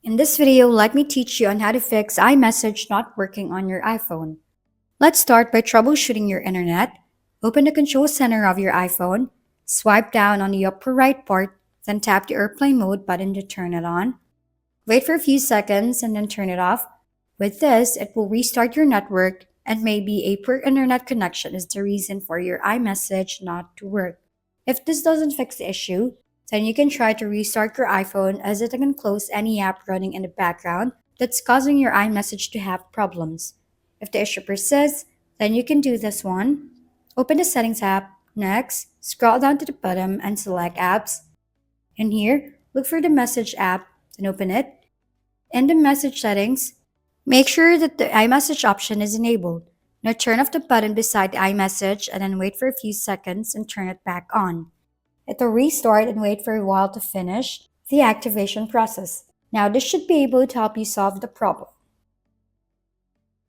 In this video, let me teach you on how to fix iMessage not working on your iPhone. Let's start by troubleshooting your internet. Open the control center of your iPhone, swipe down on the upper right part, then tap the airplane mode button to turn it on. Wait for a few seconds and then turn it off. With this, it will restart your network, and maybe a poor internet connection is the reason for your iMessage not to work. If this doesn't fix the issue, then you can try to restart your iPhone, as it can close any app running in the background that's causing your iMessage to have problems. If the issue persists, then you can do this one. Open the Settings app. Next, scroll down to the bottom and select Apps. In here, look for the Message app and open it. In the Message settings, make sure that the iMessage option is enabled. Now turn off the button beside the iMessage and then wait for a few seconds and turn it back on. It will restart and wait for a while to finish the activation process. Now this should be able to help you solve the problem.